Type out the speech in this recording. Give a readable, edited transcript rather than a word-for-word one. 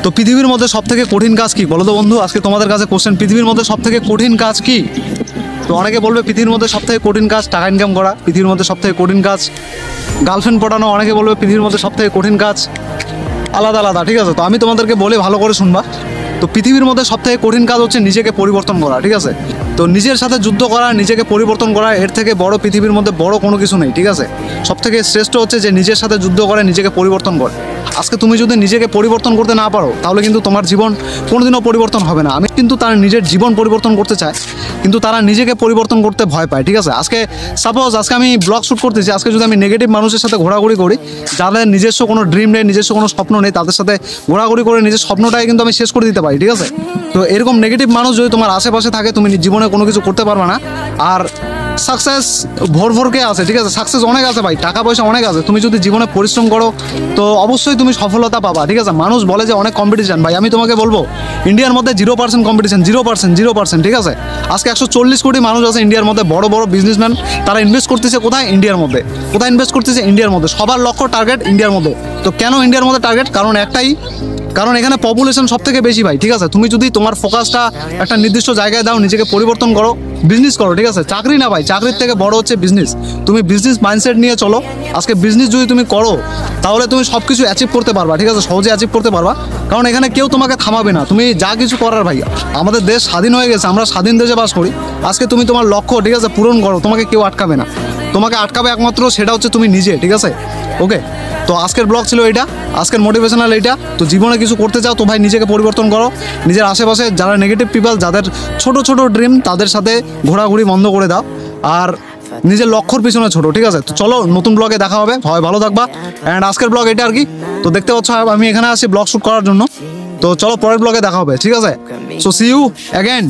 তো পৃথিবীর মধ্যে সবথেকে কঠিন কাজ কি বলো তো বন্ধু? আজকে তোমাদের কাছে কোশ্চেন, পৃথিবীর মধ্যে সবথেকে কঠিন কাজ কি? তো অনেকে বলবে পৃথিবীর মধ্যে সবথেকে কঠিন কাজ টাকা ইনকাম করা, পৃথিবীর মধ্যে সবথেকে কঠিন কাজ গার্লফ্রেন্ড পটানো, অনেকে বলবে পৃথিবীর মধ্যে সবথেকে কঠিন কাজ আলাদা আলাদা। ঠিক আছে, তো আমি তোমাদেরকে বলে ভালো করে শুনবা। তো পৃথিবীর মধ্যে সবথেকে কঠিন কাজ হচ্ছে নিজেকে পরিবর্তন করা। ঠিক আছে, তো নিজের সাথে যুদ্ধ করা, নিজেকে পরিবর্তন করা, এর থেকে বড় পৃথিবীর মধ্যে বড় কোনো কিছু নেই। ঠিক আছে, সবথেকে শ্রেষ্ঠ হচ্ছে যে নিজের সাথে যুদ্ধ করে নিজেকে পরিবর্তন করে। আজকে তুমি যদি নিজেকে পরিবর্তন করতে না পারো তাহলে কিন্তু তোমার জীবন কোনোদিনও পরিবর্তন হবে না। আমি কিন্তু তারা নিজের জীবন পরিবর্তন করতে চায়, কিন্তু তারা নিজেকে পরিবর্তন করতে ভয় পায়। ঠিক আছে, আজকে সাপোজ আজকে আমি ব্লগ শ্যুট করতেছি, আজকে যদি আমি নেগেটিভ মানুষের সাথে ঘোরাঘুরি করি, যাদের নিজস্ব কোনো ড্রিম নেই, নিজস্ব কোনো স্বপ্ন নেই, তাদের সাথে ঘোরাঘুরি করে নিজের স্বপ্নটাই কিন্তু আমি শেষ করে দিতে পারি। ঠিক আছে, তো এরকম নেগেটিভ মানুষ যদি তোমার আশেপাশে থাকে, তুমি জীবনে কোনো কিছু করতে পারবে না। আর সাকসেস ভোরকে আছে। ঠিক আছে, সাকসেস অনেক আছে ভাই, টাকা পয়সা অনেক আছে। তুমি যদি জীবনে পরিশ্রম করো তো অবশ্যই তুমি সফলতা পাবা। ঠিক আছে, মানুষ বলে যে অনেক কম্পিটিশন, ভাই আমি তোমাকে বলবো ইন্ডিয়ার মধ্যে 0% কম্পিটিশন, 0%। ঠিক আছে, আজকে 140 কোটি মানুষ আছে ইন্ডিয়ার মধ্যে, বড় বড় বিজনেসম্যান, তারা ইনভেস্ট করতেছে কোথায়? ইন্ডিয়ার মধ্যে। কোথায় ইনভেস্ট করতেছে? ইন্ডিয়ার মধ্যে। সবার লক্ষ্য টার্গেট ইন্ডিয়ার মধ্যে। তো কেন ইন্ডিয়ার মধ্যে টার্গেট? কারণ একটাই, কারণ এখানে পপুলেশন সব থেকে বেশি ভাই। ঠিক আছে, তুমি যদি তোমার ফোকাসটা একটা নির্দিষ্ট জায়গায় দাও, নিজেকে পরিবর্তন করো, বিজনেস করো। ঠিক আছে, চাকরি না ভাই, চাকরির থেকে বড় হচ্ছে বিজনেস। তুমি বিজনেস মাইন্ডসেট নিয়ে চলো। আজকে বিজনেস যদি তুমি করো তাহলে তুমি সব কিছু অ্যাচিভ করতে পারবা। ঠিক আছে, সহজে অ্যাচিভ করতে পারবা, কারণ এখানে কেউ তোমাকে থামাবে না। তুমি যা কিছু করার ভাই, আমাদের দেশ স্বাধীন হয়ে গেছে, আমরা স্বাধীন দেশে বাস করি। আজকে তুমি তোমার লক্ষ্য, ঠিক আছে, পূরণ করো, তোমাকে কেউ আটকাবে না। তোমাকে আটকাবে একমাত্র সেটা হচ্ছে তুমি নিজে। ঠিক আছে, ওকে। তো আজকের ব্লগ ছিল এইটা, আজকের মোটিভেশনাল এইটা। তো জীবনে কিছু করতে চাও তো ভাই নিজেকে পরিবর্তন করো। নিজের আশেপাশে যারা নেগেটিভ পিপল, যাদের ছোট ছোট ড্রিম, তাদের সাথে ঘোরাঘুরি বন্ধ করে দাও, আর নিজের লক্ষ্যর পিছনে ছোটো। ঠিক আছে, তো চলো নতুন ব্লগে দেখা হবে, সবাই ভালো থাকবা। অ্যান্ড আজকের ব্লগ এটা আর কি। তো দেখতে পাচ্ছ আমি এখানে আসি ব্লগ শ্যুট করার জন্য। তো চলো পরের ব্লগে দেখা হবে। ঠিক আছে, সো সি ইউ অ্যাগেন।